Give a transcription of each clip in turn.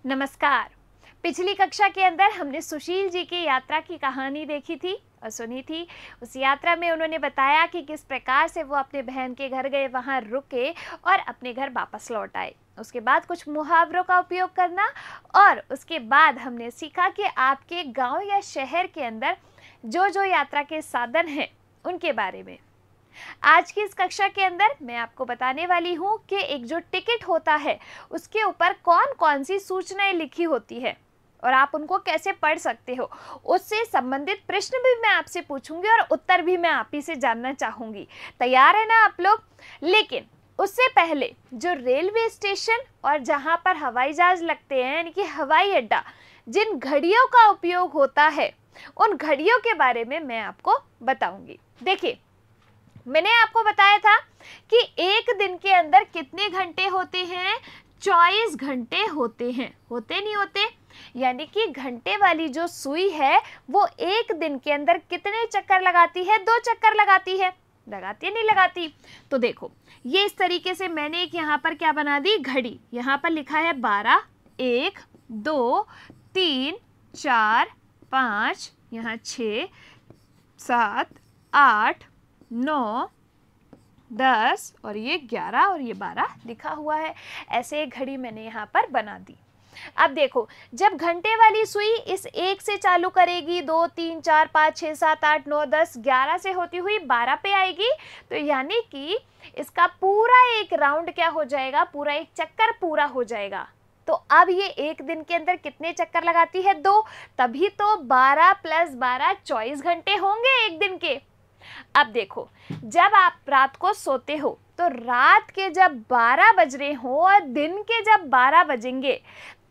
नमस्कार। पिछली कक्षा के अंदर हमने सुशील जी की यात्रा की कहानी देखी थी और सुनी थी। उस यात्रा में उन्होंने बताया कि किस प्रकार से वो अपने बहन के घर गए, वहाँ रुके और अपने घर वापस लौट आए। उसके बाद कुछ मुहावरों का उपयोग करना और उसके बाद हमने सीखा कि आपके गांव या शहर के अंदर जो जो यात्रा के साधन हैं उनके बारे में। आज की इस कक्षा के अंदर मैं आपको बताने वाली हूँ कि एक जो टिकट होता है उसके ऊपर कौन कौन सी सूचनाएं लिखी होती है और आप उनको कैसे पढ़ सकते हो। उससे संबंधित प्रश्न भी मैं आपसे पूछूंगी और उत्तर भी मैं आप ही से जानना चाहूंगी। तैयार है ना आप लोग? लेकिन उससे पहले जो रेलवे स्टेशन और जहाँ पर हवाई जहाज लगते हैं यानी कि हवाई अड्डा, जिन घड़ियों का उपयोग होता है उन घड़ियों के बारे में मैं आपको बताऊंगी। देखिए, मैंने आपको बताया था कि एक दिन के अंदर कितने घंटे होते हैं? 24 घंटे होते हैं। होते नहीं होते? यानी कि घंटे वाली जो सुई है वो एक दिन के अंदर कितने चक्कर लगाती है? 2 चक्कर लगाती है। लगाती है नहीं लगाती? तो देखो, ये इस तरीके से मैंने एक यहाँ पर क्या बना दी, घड़ी। यहाँ पर लिखा है 12, 1, 2, 3, 4, 5, यहाँ 6, 7, 8, 9, 10 और ये 11 और ये 12 लिखा हुआ है। ऐसे एक घड़ी मैंने यहाँ पर बना दी। अब देखो, जब घंटे वाली सुई इस 1 से चालू करेगी, 2, 3, 4, 5, 6, 7, 8, 9, 10, 11 से होती हुई 12 पे आएगी, तो यानी कि इसका पूरा एक राउंड क्या हो जाएगा? पूरा एक चक्कर पूरा हो जाएगा। तो अब ये एक दिन के अंदर कितने चक्कर लगाती है? 2। तभी तो 12 + 12 24 घंटे होंगे एक दिन के। अब देखो, जब आप रात को सोते हो तो रात के जब 12 बज रहे हो और दिन के जब 12 बजेंगे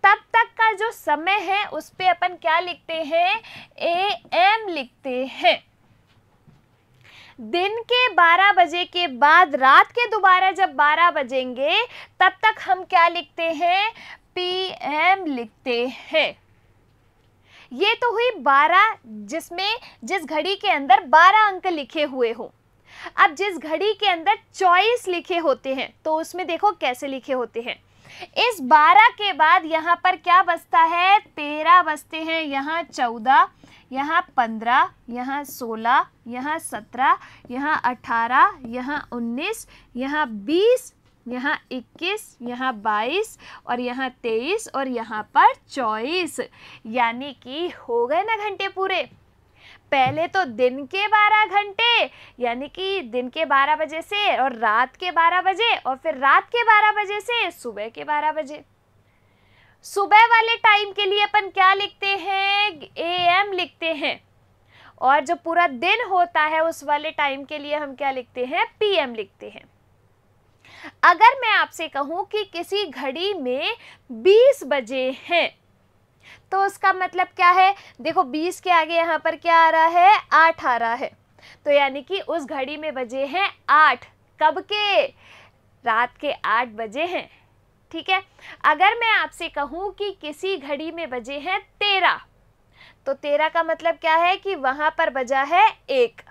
तब तक का जो समय है उस पे अपन क्या लिखते हैं? AM लिखते हैं। दिन के 12 बजे के बाद रात के दोबारा जब 12 बजेंगे तब तक हम क्या लिखते हैं? PM लिखते हैं। ये तो हुई 12, जिस घड़ी के अंदर 12 अंक लिखे हुए हो। अब जिस घड़ी के अंदर 24 लिखे होते हैं तो उसमें देखो कैसे लिखे होते हैं। इस 12 के बाद यहाँ पर क्या बचता है? 13 बचते हैं। यहाँ 14, यहाँ 15, यहाँ 16, यहाँ 17, यहाँ 18, यहाँ 19, यहाँ 20, यहाँ 21, यहाँ 22 और यहाँ 23 और यहाँ पर 24। यानी कि हो गए ना घंटे पूरे। पहले तो दिन के 12 घंटे यानी कि दिन के 12 बजे से और रात के 12 बजे और फिर रात के 12 बजे से सुबह के 12 बजे। सुबह वाले टाइम के लिए अपन क्या लिखते हैं? AM लिखते हैं। और जो पूरा दिन होता है उस वाले टाइम के लिए हम क्या लिखते हैं? PM लिखते हैं। अगर मैं आपसे कहूं कि किसी घड़ी में 20 बजे हैं तो उसका मतलब क्या है? देखो, 20 के आगे यहाँ पर क्या आ रहा है? 8 आ रहा है। तो यानी कि उस घड़ी में बजे हैं 8। कब के? रात के 8 बजे हैं। ठीक है। अगर मैं आपसे कहूं कि किसी घड़ी में बजे हैं 13 तो 13 का मतलब क्या है? कि वहां पर बजा है 1।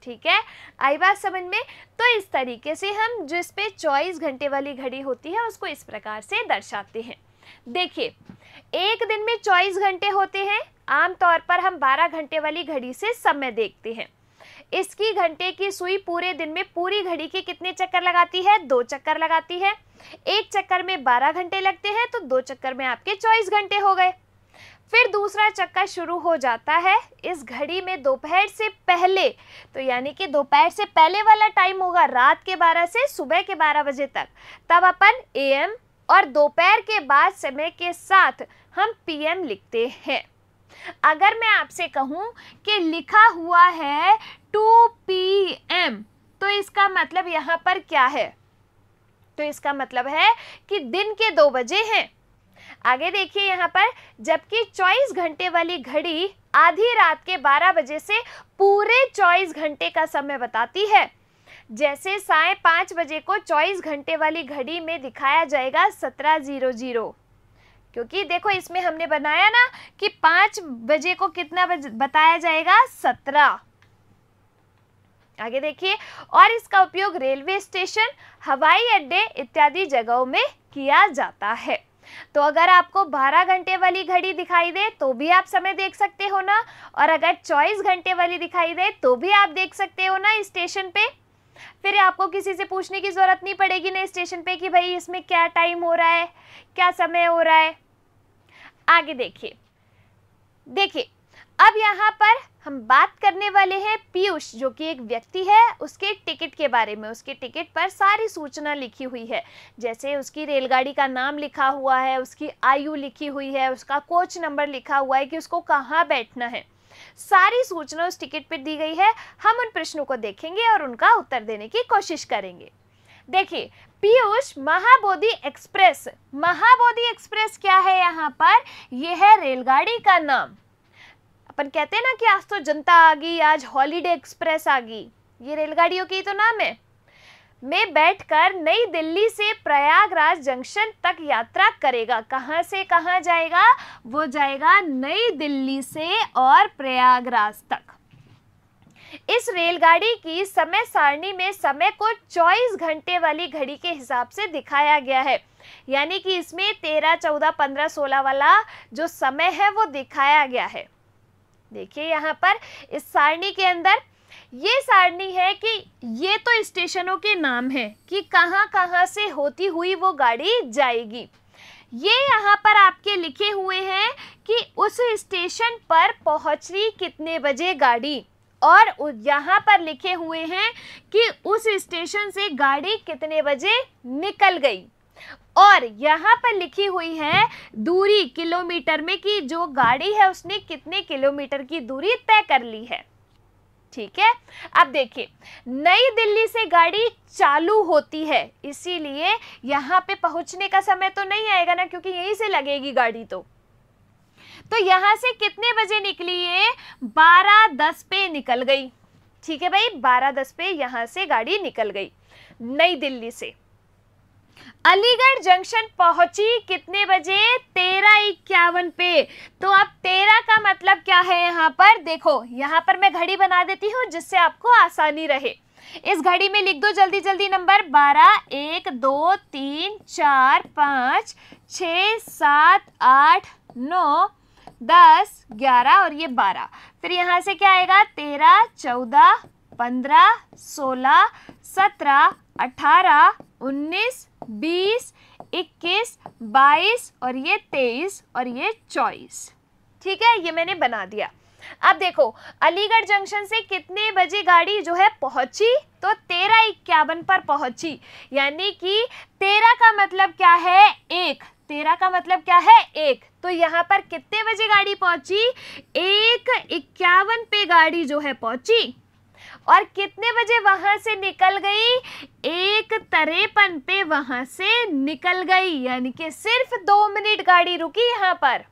ठीक है, आई बात समझ में? तो इस तरीके से हम जिस पे 24 घंटे वाली घड़ी होती है उसको इस प्रकार से दर्शाते हैं। देखिए, एक दिन में 24 घंटे होते हैं। आमतौर पर हम 12 घंटे वाली घड़ी से समय देखते हैं। इसकी घंटे की सुई पूरे दिन में पूरी घड़ी के कितने चक्कर लगाती है? 2 चक्कर लगाती है। एक चक्कर में 12 घंटे लगते हैं तो 2 चक्कर में आपके 24 घंटे हो गए। फिर दूसरा चक्कर शुरू हो जाता है इस घड़ी में दोपहर से पहले, तो यानी कि दोपहर से पहले वाला टाइम होगा रात के 12 से सुबह के 12 बजे तक। तब अपन AM और दोपहर के बाद समय के साथ हम PM लिखते हैं। अगर मैं आपसे कहूं कि लिखा हुआ है 2 PM तो इसका मतलब यहाँ पर क्या है? तो इसका मतलब है कि दिन के 2 बजे हैं। आगे देखिए यहाँ पर, जबकि 24 घंटे वाली घड़ी आधी रात के 12 बजे से पूरे 24 घंटे का समय बताती है। जैसे 5:30 बजे को 24 घंटे वाली घड़ी में दिखाया जाएगा 17:00, क्योंकि देखो इसमें हमने बनाया ना कि 5 बजे को कितना बताया जाएगा? 17। आगे देखिए, और इसका उपयोग रेलवे स्टेशन, हवाई अड्डे इत्यादि जगहों में किया जाता है। तो अगर आपको 12 घंटे वाली घड़ी दिखाई दे तो भी आप समय देख सकते हो ना, और अगर 24 घंटे वाली दिखाई दे तो भी आप देख सकते हो ना स्टेशन पे। फिर आपको किसी से पूछने की जरूरत नहीं पड़ेगी ना स्टेशन पे कि भाई इसमें क्या टाइम हो रहा है, क्या समय हो रहा है। आगे देखिए, देखिए अब यहाँ पर हम बात करने वाले हैं पीयूष, जो कि एक व्यक्ति है, उसके टिकट के बारे में। उसके टिकट पर सारी सूचना लिखी हुई है, जैसे उसकी रेलगाड़ी का नाम लिखा हुआ है, उसकी आयु लिखी हुई है, उसका कोच नंबर लिखा हुआ है कि उसको कहाँ बैठना है। सारी सूचना उस टिकट पर दी गई है। हम उन प्रश्नों को देखेंगे और उनका उत्तर देने की कोशिश करेंगे। देखिए, पीयूष महाबोधि एक्सप्रेस, महाबोधि एक्सप्रेस क्या है यहाँ पर, यह है रेलगाड़ी का नाम। अपन कहते हैं ना कि आज तो जनता आ गई, आज हॉलीडे एक्सप्रेस आ गई, ये रेलगाड़ियों की तो नाम है। में बैठकर नई दिल्ली से प्रयागराज जंक्शन तक यात्रा करेगा। कहाँ से कहाँ जाएगा, वो जाएगा नई दिल्ली से और प्रयागराज तक। इस रेलगाड़ी की समय सारणी में समय को 24 घंटे वाली घड़ी के हिसाब से दिखाया गया है, यानी कि इसमें 13, 14, 15, 16 वाला जो समय है वो दिखाया गया है। देखिए यहाँ पर इस सारणी के अंदर ये सारणी है कि ये तो स्टेशनों के नाम है कि कहाँ कहाँ से होती हुई वो गाड़ी जाएगी। ये यहाँ पर आपके लिखे हुए हैं कि उस स्टेशन पर पहुँची कितने बजे गाड़ी, और यहाँ पर लिखे हुए हैं कि उस स्टेशन से गाड़ी कितने बजे निकल गई, और यहाँ पर लिखी हुई है दूरी किलोमीटर में कि जो गाड़ी है उसने कितने किलोमीटर की दूरी तय कर ली है। ठीक है, अब देखिए नई दिल्ली से गाड़ी चालू होती है, इसीलिए यहाँ पे पहुंचने का समय तो नहीं आएगा ना, क्योंकि यहीं से लगेगी गाड़ी। तो यहाँ से कितने बजे निकली है, 12:10 पे निकल गई। ठीक है भाई, 12:10 पे यहाँ से गाड़ी निकल गई नई दिल्ली से। अलीगढ़ जंक्शन पहुंची कितने बजे, 13:51 पे। तो अब 13 का मतलब क्या है यहाँ पर, देखो यहाँ पर मैं घड़ी बना देती हूँ जिससे आपको आसानी रहे। इस घड़ी में लिख दो जल्दी जल्दी नंबर, 12, 1, 2, 3, 4, 5, 6, 7, 8, 9, 10, 11 और ये 12। फिर यहाँ से क्या आएगा, 13, 14, 15, 16, 17, 18, 19, 20, 21, 22 और ये 23 और ये 24। ठीक है, ये मैंने बना दिया। अब देखो अलीगढ़ जंक्शन से कितने बजे गाड़ी जो है पहुंची, तो 13:51 पर पहुंची, यानी कि 13 का मतलब क्या है, 1। 13 का मतलब क्या है, 1। तो यहाँ पर कितने बजे गाड़ी पहुंची, 1:51 पे गाड़ी जो है पहुंची, और कितने बजे वहां से निकल गई, 1:53 पे वहां से निकल गई, यानी कि सिर्फ 2 मिनट गाड़ी रुकी यहाँ पर।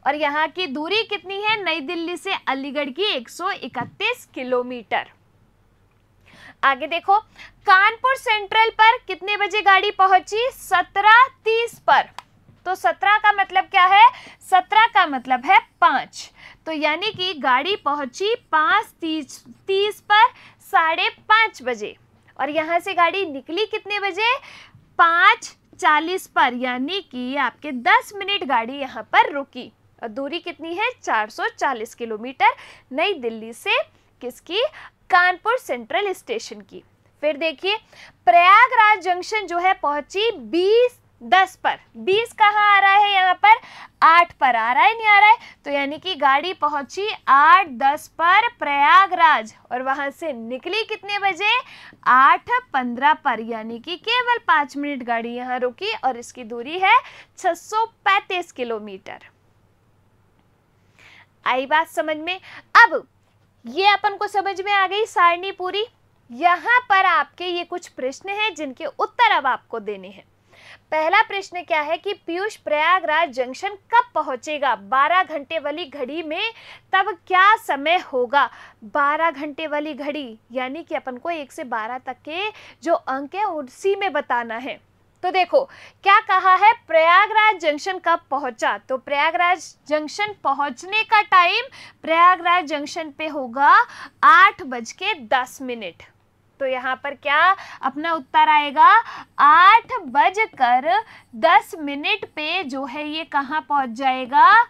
और यहाँ की दूरी कितनी है, नई दिल्ली से अलीगढ़ की 131 किलोमीटर। आगे देखो कानपुर सेंट्रल पर कितने बजे गाड़ी पहुंची, 17:30 पर। तो 17 का मतलब क्या है, 17 का मतलब है 5। तो यानी कि गाड़ी पहुंची 5:30 पर, 5:30 बजे, और यहाँ से गाड़ी निकली कितने बजे, 5:40 पर, यानी कि आपके 10 मिनट गाड़ी यहाँ पर रुकी। और दूरी कितनी है, 440 किलोमीटर नई दिल्ली से, किसकी, कानपुर सेंट्रल स्टेशन की। फिर देखिए प्रयागराज जंक्शन जो है पहुंची 20:10 पर। 20 कहाँ आ रहा है, यहाँ पर 8 पर आ रहा है, नहीं आ रहा है, तो यानी कि गाड़ी पहुंची 8:10 पर प्रयागराज, और वहां से निकली कितने बजे, 8:15 पर, यानी कि केवल 5 मिनट गाड़ी यहाँ रुकी, और इसकी दूरी है 635 किलोमीटर। आई बात समझ में। अब ये अपन को समझ में आ गई सारणी पूरी। यहाँ पर आपके ये कुछ प्रश्न हैं जिनके उत्तर अब आपको देने हैं। पहला प्रश्न क्या है कि पीयूष प्रयागराज जंक्शन कब पहुंचेगा, 12 घंटे वाली घड़ी में तब क्या समय होगा। 12 घंटे वाली घड़ी यानी कि अपन को 1 से 12 तक के जो अंक है उसी में बताना है। तो देखो क्या कहा है, प्रयागराज जंक्शन कब पहुंचा, तो प्रयागराज जंक्शन पहुंचने का टाइम प्रयागराज जंक्शन पे होगा 8:10। तो यहाँ पर क्या अपना उत्तर आएगा 8:10 पे जो है ये कहाँ पहुंच जाएगा,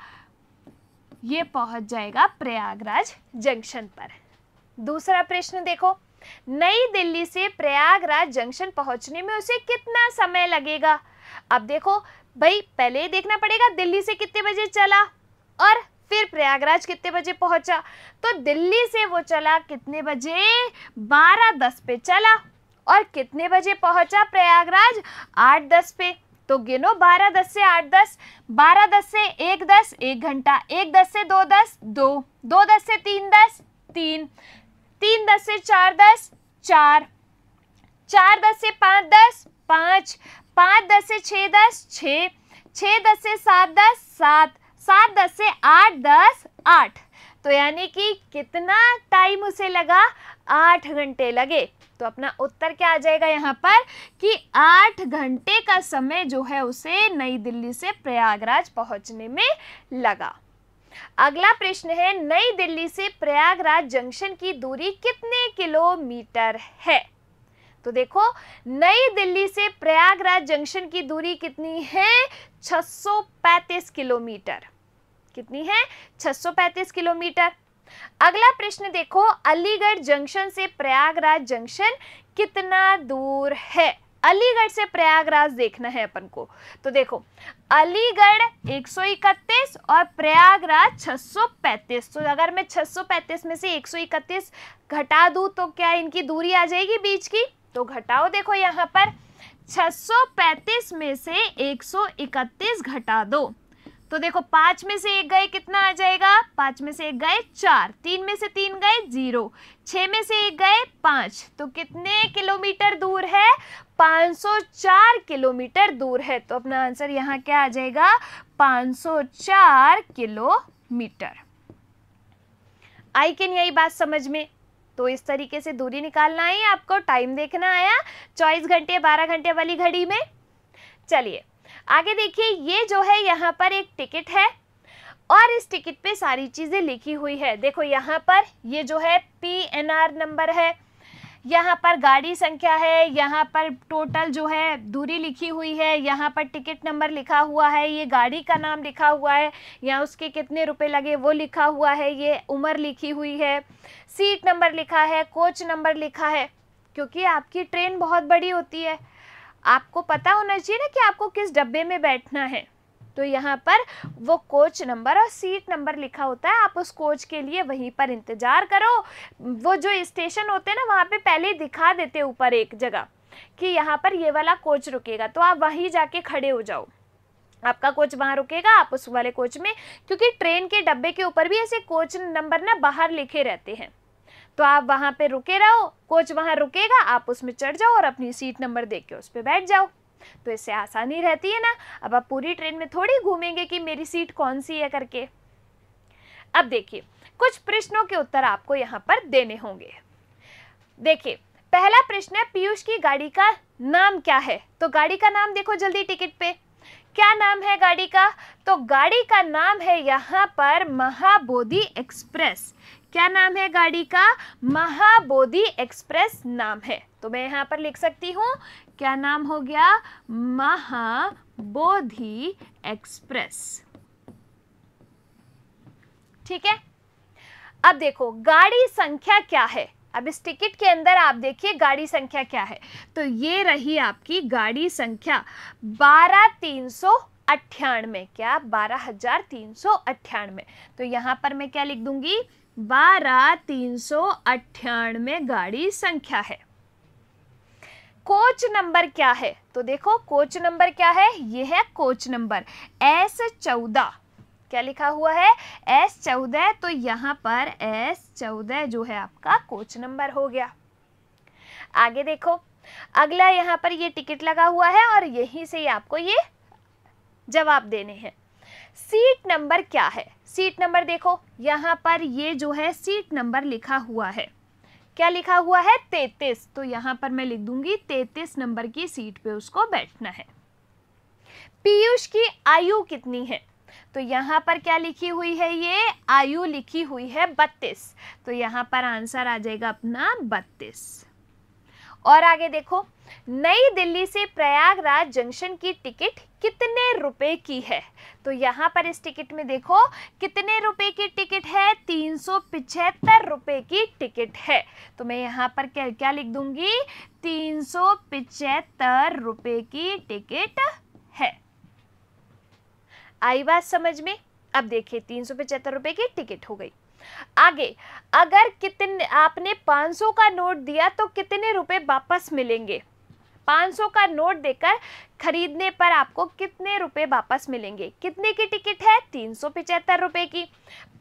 ये पहुंच जाएगा प्रयागराज जंक्शन पर। दूसरा प्रश्न देखो, नई दिल्ली से प्रयागराज जंक्शन पहुंचने में उसे कितना समय लगेगा। अब देखो भाई, पहले ही देखना पड़ेगा दिल्ली से कितने बजे चला और फिर प्रयागराज कितने बजे पहुंचा। तो दिल्ली से वो चला कितने बजे, 12:10 पे चला और कितने बजे पहुंचा प्रयागराज, 8:10 पे। तो गिनो 12:10 से 8:10, 12:10 से 1:10 1 घंटा, 1:10 से 2:10 2, 2:10 से 3:10 3, 3:10 से 4:10 4, 4:10 से 5:10 5, 5:10 से 6:10 6, 6:10 से 7:10 7, 7:10 से 8:10 8। तो यानी कि कितना टाइम उसे लगा, 8 घंटे लगे। तो अपना उत्तर क्या आ जाएगा यहाँ पर कि 8 घंटे का समय जो है उसे नई दिल्ली से प्रयागराज पहुंचने में लगा। अगला प्रश्न है, नई दिल्ली से प्रयागराज जंक्शन की दूरी कितने किलोमीटर है। तो देखो, नई दिल्ली से प्रयागराज जंक्शन की दूरी कितनी है, 635 किलोमीटर। कितनी है, 635 किलोमीटर। अगला प्रश्न देखो, अलीगढ़ जंक्शन से प्रयागराज जंक्शन कितना दूर है। अलीगढ़ से प्रयागराज देखना है अपन को। तो देखो, अलीगढ़ 131 और प्रयागराज 635। तो अगर मैं 635 में से 131 घटा दूं तो क्या इनकी दूरी आ जाएगी बीच की। तो घटाओ, देखो यहाँ पर 635 में से 131 घटा दो तो देखो 5 में से 1 गए, कितना आ जाएगा, 5 में से 1 गए 4, 3 में से 3 गए 0, 6 में से 1 गए 5। तो कितने किलोमीटर दूर है, 504 किलोमीटर दूर है। तो अपना आंसर यहाँ क्या आ जाएगा, 504 किलोमीटर। आई कि नहीं आई बात समझ में। तो इस तरीके से दूरी निकालना है, आपको टाइम देखना आया 24 घंटे 12 घंटे वाली घड़ी में। चलिए आगे देखिए, ये जो है यहाँ पर एक टिकट है और इस टिकट पे सारी चीज़ें लिखी हुई है। देखो यहाँ पर ये जो है PNR नंबर है, यहाँ पर गाड़ी संख्या है, यहाँ पर टोटल जो है दूरी लिखी हुई है, यहाँ पर टिकट नंबर लिखा हुआ है, ये गाड़ी का नाम लिखा हुआ है, यहाँ उसके कितने रुपए लगे वो लिखा हुआ है, ये उम्र लिखी हुई है, सीट नंबर लिखा है, कोच नंबर लिखा है। क्योंकि आपकी ट्रेन बहुत बड़ी होती है, आपको पता होना चाहिए ना कि आपको किस डब्बे में बैठना है। तो यहाँ पर वो कोच नंबर और सीट नंबर लिखा होता है, आप उस कोच के लिए वहीं पर इंतज़ार करो। वो जो स्टेशन होते हैं ना, वहाँ पे पहले ही दिखा देते ऊपर एक जगह कि यहाँ पर ये वाला कोच रुकेगा, तो आप वहीं जाके खड़े हो जाओ, आपका कोच वहाँ रुकेगा, आप उस वाले कोच में। क्योंकि ट्रेन के डब्बे के ऊपर भी ऐसे कोच नंबर ना बाहर लिखे रहते हैं, तो आप वहाँ पे रुके रहो, कोच वहाँ रुकेगा, आप उसमें चढ़ जाओ और अपनी सीट नंबर देख के उस पर बैठ जाओ। तो इससे आसानी रहती है ना। अब आप पूरी ट्रेन में थोड़ी घूमेंगे कि मेरी सीट कौन सी है करके। अब देखिए, कुछ प्रश्नों के उत्तर आपको यहाँ पर देने होंगे। देखिए, पहला प्रश्न है, पीयूष की गाड़ी का नाम क्या है। तो गाड़ी का नाम देखो जल्दी टिकट पे, क्या नाम है गाड़ी का। तो गाड़ी का नाम है यहाँ पर महाबोधि एक्सप्रेस। क्या नाम है गाड़ी का, महाबोधि एक्सप्रेस नाम है। तो मैं यहाँ पर लिख सकती हूँ, क्या नाम हो गया, महाबोधि एक्सप्रेस। ठीक है। अब देखो गाड़ी संख्या क्या है। अब इस टिकट के अंदर आप देखिए गाड़ी संख्या क्या है। तो ये रही आपकी गाड़ी संख्या 12398। क्या, 12398। तो यहाँ पर मैं क्या लिख दूंगी, 12398 गाड़ी संख्या है। कोच नंबर क्या है। तो देखो कोच नंबर क्या है, ये है कोच नंबर S14। क्या लिखा हुआ है, S14। तो यहाँ पर S14 जो है आपका कोच नंबर हो गया। आगे देखो, अगला यहाँ पर ये टिकट लगा हुआ है और यहीं से आपको ये जवाब देने हैं। सीट नंबर क्या है। सीट नंबर देखो यहाँ पर ये जो है सीट नंबर लिखा हुआ है, क्या लिखा हुआ है, 33। तो यहाँ पर मैं लिख दूंगी 33 नंबर की सीट पे उसको बैठना है। पीयूष की आयु कितनी है। तो यहाँ पर क्या लिखी हुई है, ये आयु लिखी हुई है 32। तो यहाँ पर आंसर आ जाएगा अपना 32। और आगे देखो, नई दिल्ली से प्रयागराज जंक्शन की टिकट कितने रुपए की है? तो यहाँ पर इस टिकट में देखो कितने रुपए की टिकट है, 375 रुपए की टिकट है। तो मैं यहाँ पर क्या क्या लिख दूंगी, 375 रुपए की टिकट है। आई बात समझ में? अब देखिए 375 रुपए की टिकट हो गई। आगे, अगर कितने आपने 500 का नोट दिया तो कितने रुपए वापस मिलेंगे? 500 का नोट देकर खरीदने पर आपको कितने रुपए वापस मिलेंगे? कितने की टिकट है? 375 रुपए की।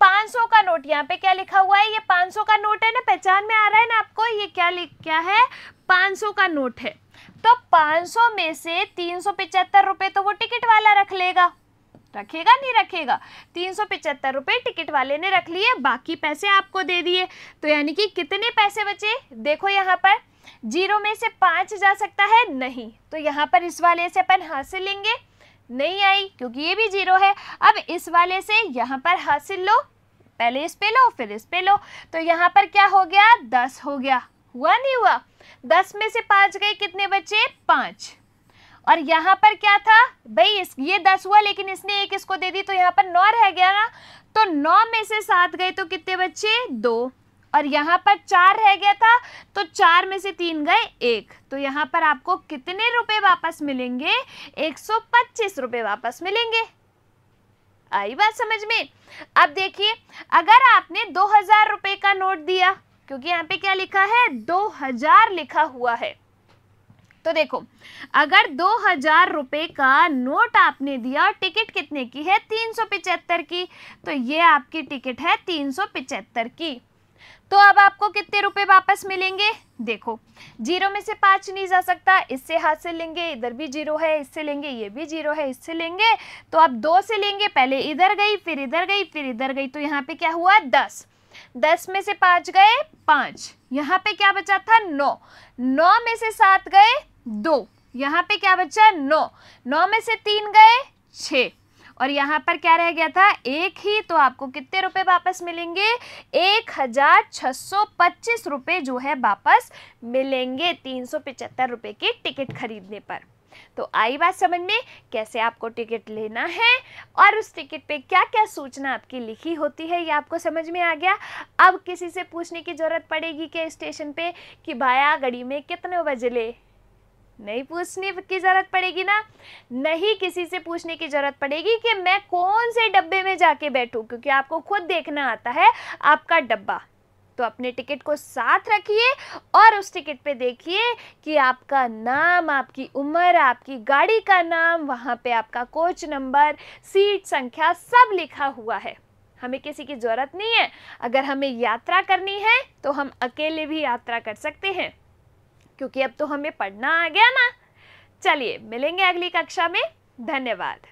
500 का नोट, यहाँ पे क्या लिखा हुआ है? ये 500 का नोट है ना, पहचान में आ रहा है ना आपको? ये क्या है? 500 का नोट है। तो 500 में से 375 रुपए तो वो टिकट वाला रख लेगा, रखेगा नहीं रखेगा? 375 रुपए टिकट वाले ने रख लिए, बाकी पैसे आपको दे दिए। तो यानी कि कितने पैसे बचे? देखो यहाँ पर 0 में से 5 जा सकता है? नहीं। तो यहाँ पर इस वाले से अपन हासिल लेंगे, नहीं आई क्योंकि ये भी 0 है। अब इस वाले से यहाँ पर हासिल लो, पहले इस पे लो फिर इस पे लो। तो यहाँ पर क्या हो गया? 10 हो गया। हुआ नहीं हुआ? 10 में से 5 गए, कितने बचे? 5। और यहाँ पर क्या था भाई, ये 10 हुआ लेकिन इसने एक इसको दे दी तो यहाँ पर 9 रह गया ना। तो 9 में से 7 गए तो कितने बचे? 2। और यहाँ पर 4 रह गया था तो 4 में से 3 गए 1। तो यहाँ पर आपको कितने रुपए वापस मिलेंगे? 125 रुपए वापस मिलेंगे। आई बात समझ में? अब देखिए, अगर आपने 2000 रुपए का नोट दिया, क्योंकि यहाँ पे क्या लिखा है? 2000 लिखा हुआ है। तो देखो, अगर 2000 रुपए का नोट आपने दिया और टिकट कितने की है? 375 की। तो ये आपकी टिकट है 375 की। तो अब आपको कितने रुपए वापस मिलेंगे? देखो, 0 में से 5 नहीं जा सकता, इससे हाथ से लेंगे, इधर भी 0 है, इससे लेंगे, ये भी 0 है, इससे लेंगे। तो अब 2 से लेंगे, पहले इधर गई फिर इधर गई फिर इधर गई, तो यहाँ पे क्या हुआ? 10। 10 में से 5 गए 5, यहाँ पे क्या बचा था? 9। 9 में से 7 गए 2, यहाँ पे क्या बचा? 9। 9 में से 3 गए 6, और यहाँ पर क्या रह गया था? 1 ही। तो आपको कितने रुपए वापस मिलेंगे? 1625 रुपए जो है वापस मिलेंगे 375 रुपए की टिकट खरीदने पर। तो आई बात समझ में कैसे आपको टिकट लेना है और उस टिकट पे क्या क्या सूचना आपकी लिखी होती है, ये आपको समझ में आ गया। अब किसी से पूछने की जरूरत पड़ेगी कि स्टेशन पे कि भाया गाड़ी में कितने बजे ले? नहीं पूछने की जरूरत पड़ेगी ना, नहीं किसी से पूछने की जरूरत पड़ेगी कि मैं कौन से डब्बे में जाके बैठूं, क्योंकि आपको खुद देखना आता है आपका डब्बा। तो अपने टिकट को साथ रखिए और उस टिकट पे देखिए कि आपका नाम, आपकी उम्र, आपकी गाड़ी का नाम, वहाँ पे आपका कोच नंबर, सीट संख्या सब लिखा हुआ है। हमें किसी की ज़रूरत नहीं है। अगर हमें यात्रा करनी है तो हम अकेले भी यात्रा कर सकते हैं, क्योंकि अब तो हमें पढ़ना आ गया ना। चलिए मिलेंगे अगली कक्षा में। धन्यवाद।